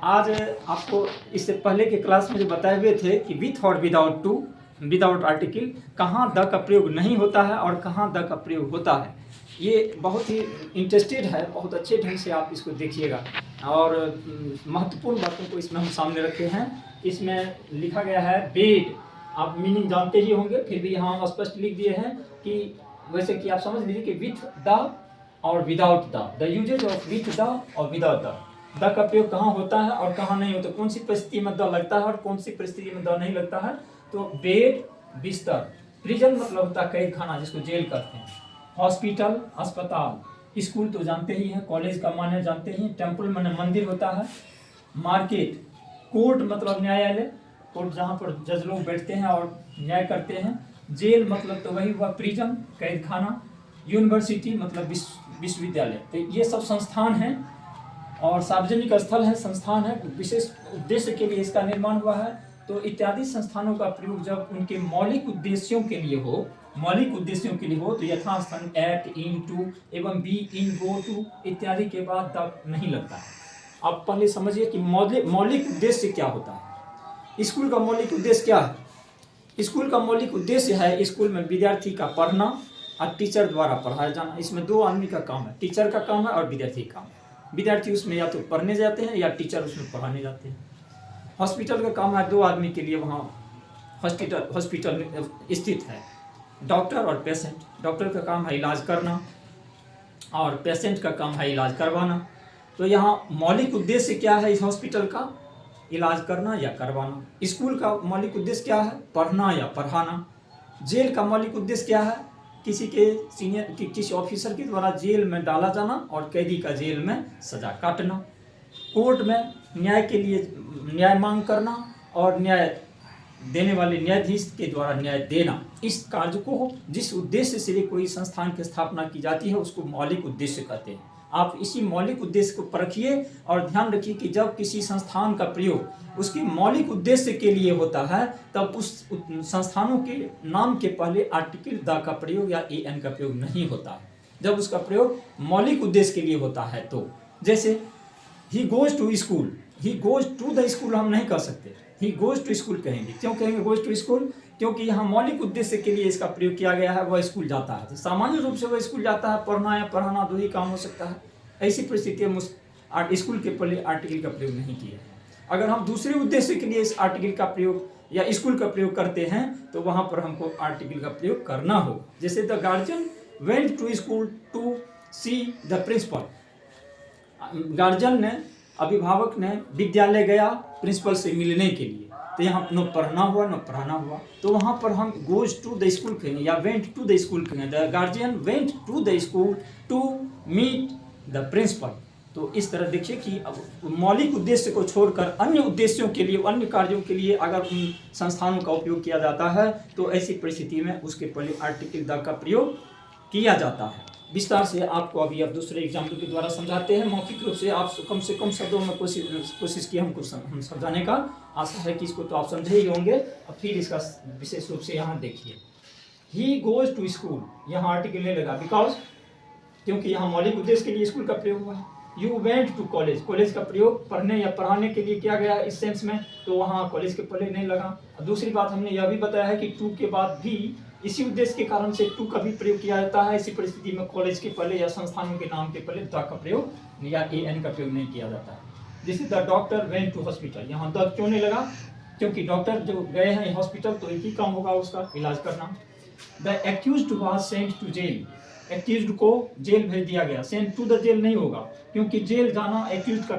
आज आपको इससे पहले के क्लास में जो बताए हुए थे कि विथ और विदाउट टू, विदाउट आर्टिकल, कहाँ द का प्रयोग नहीं होता है और कहाँ द का प्रयोग होता है। ये बहुत ही इंटरेस्टेड है, बहुत अच्छे ढंग से आप इसको देखिएगा। और महत्वपूर्ण बातों को इसमें हम सामने रखे हैं। इसमें लिखा गया है बेड, आप मीनिंग जानते ही होंगे, फिर भी यहाँ हम स्पष्ट लिख दिए हैं कि वैसे कि आप समझ लीजिए कि विथ द और without the usages of with the और विदाउट द का प्रयोग कहाँ होता है और कहाँ नहीं होता, कौन सी परिस्थिति में द लगता है और कौन सी परिस्थिति में द नहीं लगता है। तो बेड बिस्तर, प्रिजन मतलब होता है कैद खाना जिसको जेल कहते हैं, हॉस्पिटल अस्पताल, स्कूल तो जानते ही हैं, कॉलेज का माने जानते ही, टेम्पल माने मंदिर होता है, मार्केट, कोर्ट मतलब न्यायालय, कोर्ट जहाँ पर जज लोग बैठते हैं और न्याय करते हैं, जेल मतलब तो वही हुआ प्रिजन कैद खाना, यूनिवर्सिटी मतलब विश्वविद्यालय। तो ये सब संस्थान हैं और सार्वजनिक स्थल है, संस्थान है, विशेष उद्देश्य के लिए इसका निर्माण हुआ है। तो इत्यादि संस्थानों का प्रयोग जब उनके मौलिक उद्देश्यों के लिए हो, मौलिक उद्देश्यों के लिए हो, तो यथास्थान एट, इन, टू एवं बी, इन, गो, टू इत्यादि के बाद तक नहीं लगता है। आप पहले समझिए कि मौलिक उद्देश्य क्या होता है। स्कूल का मौलिक उद्देश्य क्या है? स्कूल का मौलिक उद्देश्य है स्कूल में विद्यार्थी का पढ़ना और टीचर द्वारा पढ़ाया जाना। इसमें दो आदमी का काम है, टीचर का काम है और विद्यार्थी का काम है। विद्यार्थी उसमें या तो पढ़ने जाते हैं या टीचर उसमें पढ़ाने जाते हैं। हॉस्पिटल का काम है, दो आदमी के लिए वहाँ हॉस्पिटल स्थित है, डॉक्टर और पेशेंट। डॉक्टर का काम है इलाज करना और पेशेंट का काम है इलाज करवाना। तो यहाँ मौलिक उद्देश्य क्या है इस हॉस्पिटल का? इलाज करना या करवाना। स्कूल का मौलिक उद्देश्य क्या है? पढ़ना या पढ़ाना। जेल का मौलिक उद्देश्य क्या है? किसी के सीनियर किसी ऑफिसर के द्वारा जेल में डाला जाना और कैदी का जेल में सजा काटना। कोर्ट में न्याय के लिए न्याय मांग करना और न्याय देने वाले न्यायाधीश के द्वारा न्याय देना। इस कार्य को जिस उद्देश्य से कोई संस्थान की स्थापना की जाती है उसको मौलिक उद्देश्य कहते हैं। आप इसी मौलिक उद्देश्य को परखिए और ध्यान रखिए कि जब किसी संस्थान का प्रयोग उसके मौलिक उद्देश्य के लिए होता है तब उस संस्थानों के नाम के पहले आर्टिकल द का प्रयोग या ए एन का प्रयोग नहीं होता है। जब उसका प्रयोग मौलिक उद्देश्य के लिए होता है तो जैसे he goes to school, he goes to the school हम नहीं कह सकते, ही गोज टू स्कूल कहेंगे। क्यों कहेंगे गोज टू स्कूल? क्योंकि यहाँ मौलिक उद्देश्य के लिए इसका प्रयोग किया गया है, वह स्कूल जाता है। सामान्य रूप से वह स्कूल जाता है, पढ़ना या पढ़ाना दो ही काम हो सकता है। ऐसी परिस्थिति में स्कूल के पहले आर्टिकल का प्रयोग नहीं किया है। अगर हम दूसरे उद्देश्य के लिए इस आर्टिकल का प्रयोग या स्कूल का प्रयोग करते हैं तो वहाँ पर हमको आर्टिकल का प्रयोग करना हो। जैसे the guardian went to school to see the principal. Guardian ने, अभिभावक ने विद्यालय गया प्रिंसिपल से मिलने के लिए, तो यहाँ न पढ़ना हुआ न पढ़ाना हुआ, तो वहाँ पर हम गोज टू द स्कूल कहेंगे या वेंट टू द स्कूल कहेंगे। The guardian went to the school to meet the principal. तो इस तरह देखिए कि मौलिक उद्देश्य को छोड़कर अन्य उद्देश्यों के लिए, अन्य कार्यों के लिए अगर उन संस्थानों का उपयोग किया जाता है तो ऐसी परिस्थिति में उसके पहले आर्टिकल द का प्रयोग किया जाता है। विस्तार से आपको अभी अब दूसरे एग्जाम्पल के द्वारा समझाते हैं। मौखिक रूप से आप कम से कम शब्दों में कोशिश की हम समझाने का। आशा है कि इसको तो आप समझे ही होंगे। अब फिर इसका विशेष रूप से यहाँ देखिए, ही गोज टू स्कूल, यहाँ आर्टिकल नहीं लगा बिकॉज, क्योंकि यहाँ मौलिक उद्देश्य के लिए स्कूल का प्रयोग हुआ है। You went to college, college का प्रयोग पढ़ने या पढ़ाने के लिए किया गया है इस सेंस में, तो वहाँ कॉलेज के पहले नहीं लगा। दूसरी बात हमने यह भी बताया है कि टू के बाद भी इसी उद्देश्य के कारण से टू का भी प्रयोग किया जाता है। इसी परिस्थिति में कॉलेज के पहले या संस्थानों के नाम के पहले द का प्रयोग या ए एन का प्रयोग नहीं किया जाता है। जैसे the doctor went to hospital, यहाँ द क्यों नहीं लगा? क्योंकि डॉक्टर जो गए हैं हॉस्पिटल तो एक ही काम होगा उसका, इलाज करना। The accused was sent to jail, accused को जेल भेज दिया गया। सेंट टू द जेल नहीं होगा क्योंकि जेल जाना एक्यूज्ड का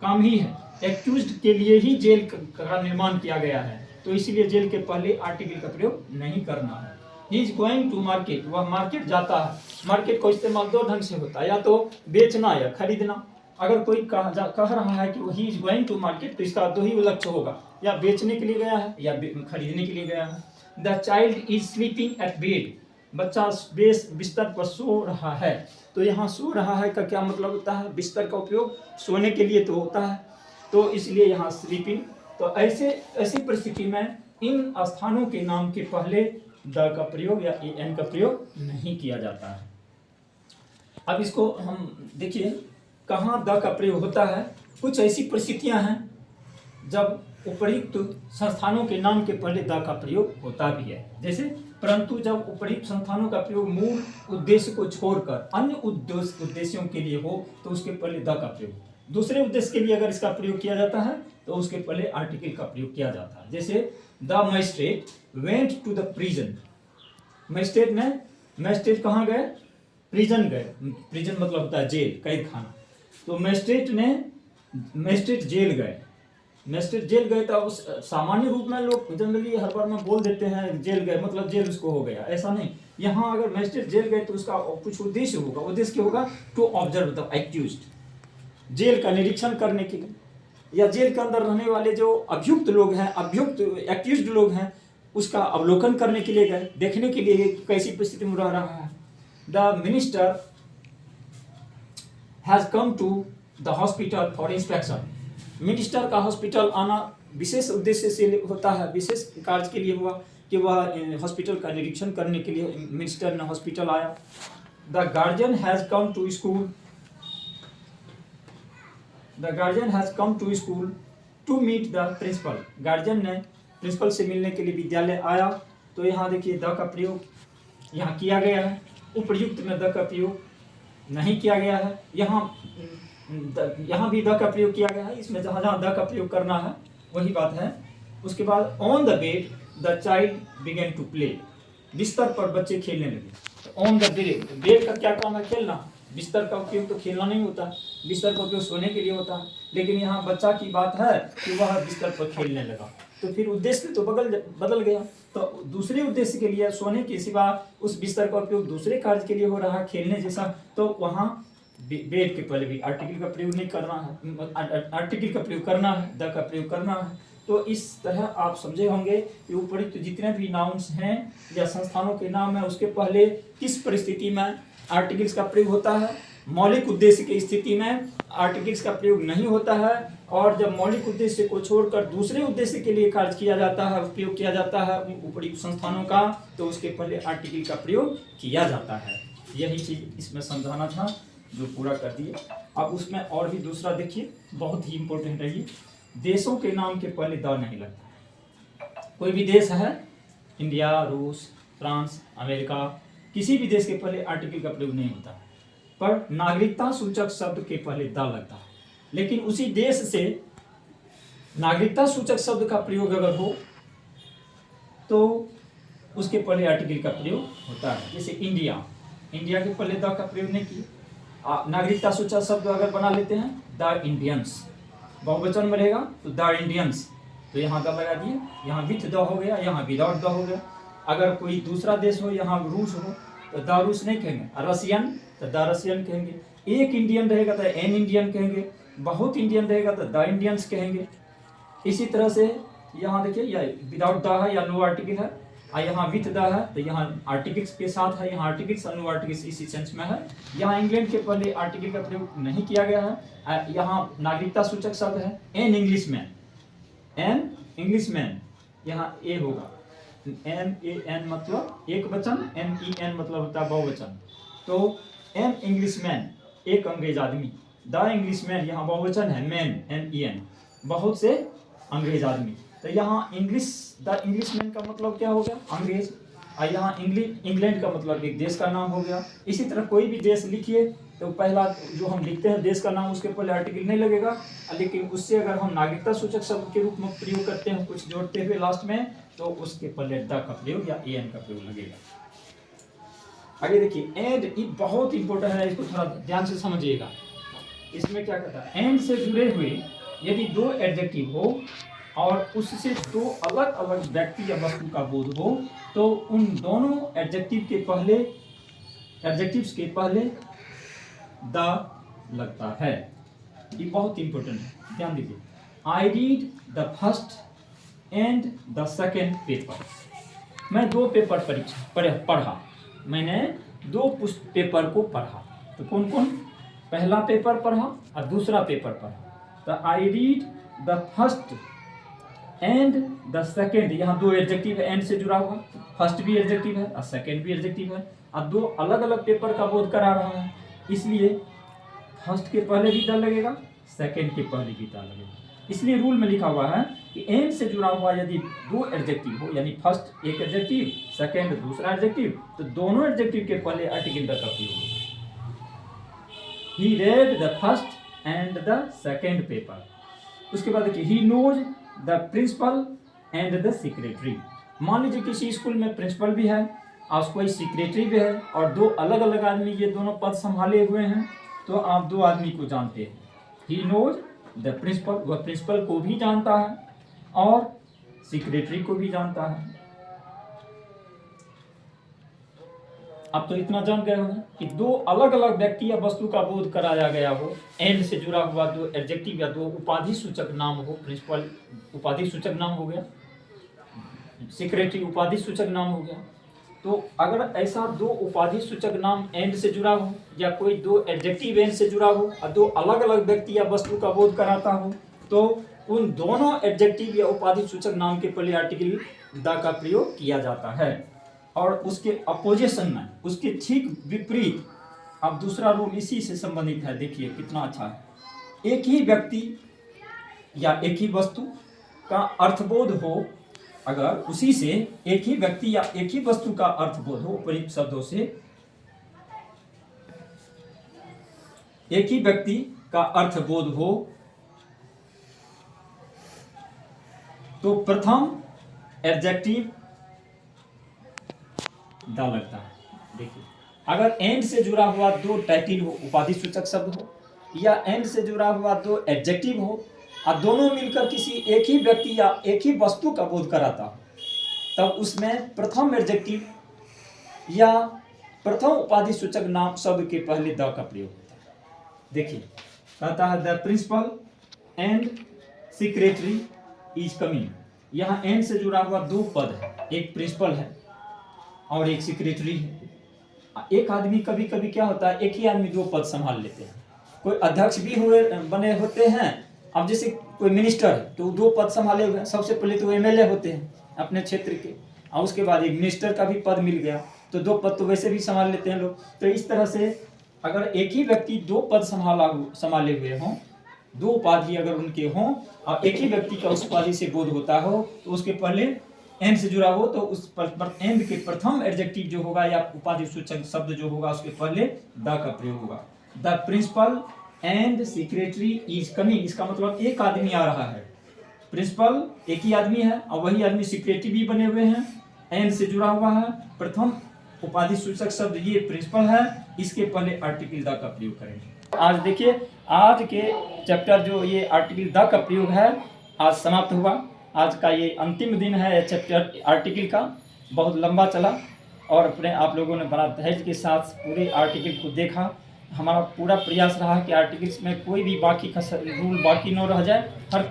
काम ही है। एक्यूज्ड के लिए ही जेल का निर्माण किया गया है, तो इसीलिए जेल के पहले आर्टिकल का प्रयोग नहीं करना है। He is going to market, वह मार्केट जाता है। मार्केट का इस्तेमाल दो ढंग से होता है, या तो बेचना या खरीदना। अगर कोई कह रहा है कि he is going to market तो इसका दो ही लक्ष्य होगा, या बेचने के लिए गया है या खरीदने के लिए गया है। The child is sleeping at bed, बच्चा बिस्तर पर सो रहा है। तो यहाँ सो रहा है का क्या मतलब होता है? बिस्तर का उपयोग सोने के लिए तो होता है, तो इसलिए यहाँ स्लीपिंग। तो ऐसी परिस्थिति में इन स्थानों के नाम के पहले द का प्रयोग या ए एन का प्रयोग नहीं किया जाता है। अब इसको हम देखिए, कहाँ द का प्रयोग होता है। कुछ ऐसी परिस्थितियां हैं जब उपर्युक्त संस्थानों के नाम के पहले द का प्रयोग होता भी है। जैसे परंतु जब उपर्युक्त संस्थानों का प्रयोग मूल उद्देश्य को छोड़कर अन्य उद्देश्यों के लिए हो तो उसके पहले द का प्रयोग। दूसरे उद्देश्य के लिए अगर इसका प्रयोग किया जाता है तो उसके पहले आर्टिकल का प्रयोग किया जाता है। जैसे the magistrate went to the prison. Magistrate कहाँ गए? प्रिजन गए। प्रिजन मतलब होता है जेल, कैद खाना। तो मजिस्ट्रेट जेल गए। मजिस्ट्रेट जेल गए तो उस सामान्य रूप में लोग जनरली हर बार में बोल देते हैं जेल गए मतलब जेल उसको हो गया, ऐसा नहीं। यहाँ अगर मजिस्ट्रेट जेल गए तो उसका कुछ उद्देश्य होगा। उद्देश्य क्या होगा? To observe the accused. Jail का निरीक्षण करने के लिए या जेल के अंदर रहने वाले जो अभियुक्त लोग हैं, अभियुक्त एक्यूज्ड लोग हैं, उसका अवलोकन करने के लिए गए, देखने के लिए कैसी परिस्थिति में रह रहा है। The minister has come to the hospital for inspection. Minister का हॉस्पिटल आना विशेष उद्देश्य से होता है, विशेष कार्य के लिए हुआ कि वह हॉस्पिटल का निरीक्षण करने के लिए मिनिस्टर ने हॉस्पिटल आया। The guardian has come to school. The guardian has come to school to meet the principal. Guardian ने प्रिंसिपल से मिलने के लिए विद्यालय आया। तो यहाँ देखिए द का प्रयोग यहाँ किया गया है। उपर्युक्त में द का प्रयोग नहीं किया गया है। यहाँ भी द का प्रयोग किया गया है। इसमें जहाँ जहाँ द का प्रयोग करना है वही बात है। उसके बाद on the bed the child began to play. बिस्तर पर बच्चे खेलने लगे। ऑन द बेड का क्या काम है? खेलना। बिस्तर का उपयोग तो खेलना नहीं होता, बिस्तर का उपयोग सोने के लिए होता है। लेकिन यहाँ बच्चा की बात है कि वह बिस्तर पर खेलने लगा, तो फिर उद्देश्य तो बदल गया। तो दूसरे उद्देश्य के लिए सोने के सिवा उस बिस्तर का उपयोग दूसरे कार्य के लिए हो रहा है, खेलने जैसा। तो वहाँ बेड के पहले भी आर्टिकल का प्रयोग नहीं करना है, आर्टिकल का प्रयोग करना है, द का प्रयोग करना है। तो इस तरह आप समझे होंगे कि उपर्युक्त जितने भी नाउन्स हैं या संस्थानों के नाम है उसके पहले किस परिस्थिति में आर्टिकल्स का प्रयोग होता है। मौलिक उद्देश्य की स्थिति में आर्टिकल्स का प्रयोग नहीं होता है, और जब मौलिक उद्देश्य को छोड़कर दूसरे उद्देश्य के लिए कार्य किया जाता है, उपयोग किया जाता है उपर्युक्त संस्थानों का, तो उसके पहले आर्टिकल का प्रयोग किया जाता है। यही चीज इसमें समझाना था, जो पूरा कर दिए। अब उसमें और भी दूसरा देखिए, बहुत ही इंपॉर्टेंट है ये। देशों के नाम के पहले द नहीं लगता। कोई भी देश है, इंडिया, रूस, फ्रांस, अमेरिका, किसी भी देश के पहले आर्टिकल का प्रयोग नहीं होता, पर नागरिकता सूचक शब्द के पहले द लगता है। लेकिन उसी देश से नागरिकता सूचक शब्द का प्रयोग अगर हो तो उसके पहले आर्टिकल का प्रयोग होता है। जैसे इंडिया के पहले द का प्रयोग नहीं किया। नागरिकता सूचक शब्द अगर बना लेते हैं द इंडियंस, बहुवचन में रहेगा तो द इंडियंस, तो यहाँ द लगा दिए। यहाँ विथ द हो गया, यहाँ विदाउट द हो गया। अगर कोई दूसरा देश हो, यहाँ रूस हो तो द रूस नहीं कहेंगे, रसियन तो द रसियन कहेंगे। एक इंडियन रहेगा तो एन इंडियन कहेंगे, बहुत इंडियन रहेगा तो द इंडियंस कहेंगे। इसी तरह से यहाँ देखिए, या विदाउट द है या नो आर्टिकल है, और यहाँ विथ द है तो यहाँ आर्टिकल्स के साथ है, यहाँ आर्टिकल्स और नो आर्टिकल्स इसी सेंस में है। यहाँ इंग्लैंड के पहले आर्टिकल का प्रयोग नहीं किया गया है। यहाँ नागरिकता सूचक शब्द है एन इंग्लिशमैन, यहाँ ए होगा। एन ए एन मतलब एक वचन, एन ई एन मतलब होता है बहुवचन। तो एन इंग्लिशमैन एक अंग्रेज आदमी, द इंग्लिशमैन यहाँ बहुवचन है, मैन एन ई एन, बहुत से अंग्रेज आदमी। तो यहाँ द इंग्लिशमैन का मतलब क्या हो गया? अंग्रेज। और यहाँ इंग्लैंड का मतलब एक देश का नाम हो गया। इसी तरह कोई भी देश लिखिए तो पहला जो हम लिखते हैं देश का नाम, उसके पहले आर्टिकल नहीं लगेगा, लेकिन उससे अगर हम नागरिकता सूचक शब्द के रूप में प्रयोग करते हैं कुछ जोड़ते हुए लास्ट में, तो उसके पहले द का प्रयोग या एन का प्रयोग लगेगा। आगे देखिए, एंड ये बहुत इंपॉर्टेंट है, इसको थोड़ा ध्यान से समझिएगा। इसमें क्या कहता है? एंड से जुड़े हुए यदि दो एडजेक्टिव हो और उससे दो अलग अलग व्यक्ति या वस्तु का बोध हो, तो उन दोनों एडजेक्टिव्स के पहले द लगता है। ये बहुत इंपॉर्टेंट है, ध्यान दीजिए। I read the first and the second paper. मैं दो पेपर पढ़ा, मैंने दो पेपर को पढ़ा। तो कौन कौन? पहला पेपर पढ़ा और दूसरा पेपर पढ़ा। तो I read the first and the second, यहाँ दो एडजेक्टिव है, एंड से जुड़ा हुआ, फर्स्ट भी एडजेक्टिव है और सेकेंड भी एडजेक्टिव है, और दो अलग अलग पेपर का बोध करा रहा है। इसलिए फर्स्ट के पहले भी द लगेगा, सेकंड के पहले भी द लगेगा। इसलिए रूल में लिखा हुआ है कि एंड से जुड़ा हुआ यदि दो एडजेक्टिव हो, यानी फर्स्ट एक एडजेक्टिव, सेकंड दूसरा एडजेक्टिव, तो दोनों एडजेक्टिव के पहले आर्टिकल द का प्रयोग होगा। He read the first and the second paper. उसके बाद देखिए, he knows the principal and the secretary. मान लीजिए किसी स्कूल में प्रिंसिपल भी है और कोई सेक्रेटरी भी है और दो अलग अलग आदमी ये दोनों पद संभाले हुए हैं, तो आप दो आदमी को जानते हैं। ही नोज द प्रिंसिपल, वह प्रिंसिपल को भी जानता है और सेक्रेटरी को भी जानता है। अब तो इतना जान गए होंगे कि दो अलग अलग व्यक्ति या वस्तु का बोध कराया गया हो, एंड से जुड़ा हुआ दो एडजेक्टिव या दो उपाधि सूचक नाम हो। प्रिंसिपल उपाधि सूचक नाम हो गया, सेक्रेटरी उपाधि सूचक नाम हो गया। तो अगर ऐसा दो उपाधि सूचक नाम एंड से जुड़ा हो या कोई दो एडजेक्टिव एंड से जुड़ा हो और दो अलग अलग व्यक्ति या वस्तु का बोध कराता हो, तो उन दोनों एडजेक्टिव या उपाधि सूचक नाम के पहले आर्टिकल द का प्रयोग किया जाता है। और उसके अपोजिशन में, उसके ठीक विपरीत, अब दूसरा रूल इसी से संबंधित है। देखिए कितना अच्छा है। एक ही व्यक्ति या एक ही वस्तु का अर्थबोध हो, अगर उसी से एक ही व्यक्ति या एक ही वस्तु का अर्थबोध हो, उपयुक्त शब्दों से एक ही व्यक्ति का अर्थबोध हो, तो प्रथम एडजेक्टिव द लगता है। देखिए, अगर एंड से जुड़ा हुआ दो टाइटल हो, उपाधि सूचक शब्द हो, या एंड से जुड़ा हुआ दो एडजेक्टिव हो और दोनों मिलकर किसी एक ही व्यक्ति या एक ही वस्तु का बोध कराता हो, तब उसमें प्रथम एडजेक्टिव या प्रथम उपाधि सूचक नाम शब्द के पहले द का प्रयोग होता है। देखिए, कहता है the principal and secretary is coming. यहाँ एंड से जुड़ा हुआ दो पद है, एक प्रिंसिपल है और एक सेक्रेटरी है। एक आदमी कभी कभी क्या होता है, एक ही आदमी दो पद संभाल लेते हैं। कोई अध्यक्ष भी बने होते हैं। अब जैसे कोई मिनिस्टर है तो दो पद संभाले हुए हैं। सबसे पहले तो एमएलए होते हैं अपने क्षेत्र के, और उसके बाद एक मिनिस्टर का भी पद मिल गया, तो दो पद तो वैसे भी संभाल लेते हैं लोग। तो इस तरह से अगर एक ही व्यक्ति दो पद संभाले हुए हों, दो उपाधि अगर उनके हों और एक ही व्यक्ति का उस उपाधि से बोध होता हो, तो उसके पहले एंड से जुड़ा हो, तो उस पर एंड के प्रथम एडजेक्टिव जो होगा या उपाधि सूचक शब्द जो होगा उसके पहले द का प्रयोग होगा। The principal and secretary is coming. इसका मतलब एक आदमी आ रहा है। प्रिंसिपल एक ही आदमी है और वही आदमी सेक्रेटरी भी बने हुए हैं, एंड से जुड़ा हुआ है। प्रथम उपाधि सूचक शब्द ये प्रिंसिपल है, इसके पहले आर्टिकल द का प्रयोग करेंगे। आज देखिए, आज के चैप्टर जो ये आर्टिकल द का प्रयोग है आज समाप्त हुआ। आज का ये अंतिम दिन है चैप्टर आर्टिकल का। बहुत लंबा चला और अपने आप लोगों ने बड़ा धैर्य के साथ पूरे आर्टिकल को देखा। हमारा पूरा प्रयास रहा कि आर्टिकल्स में कोई भी बाकी का रूल बाकी न रह जाए। हर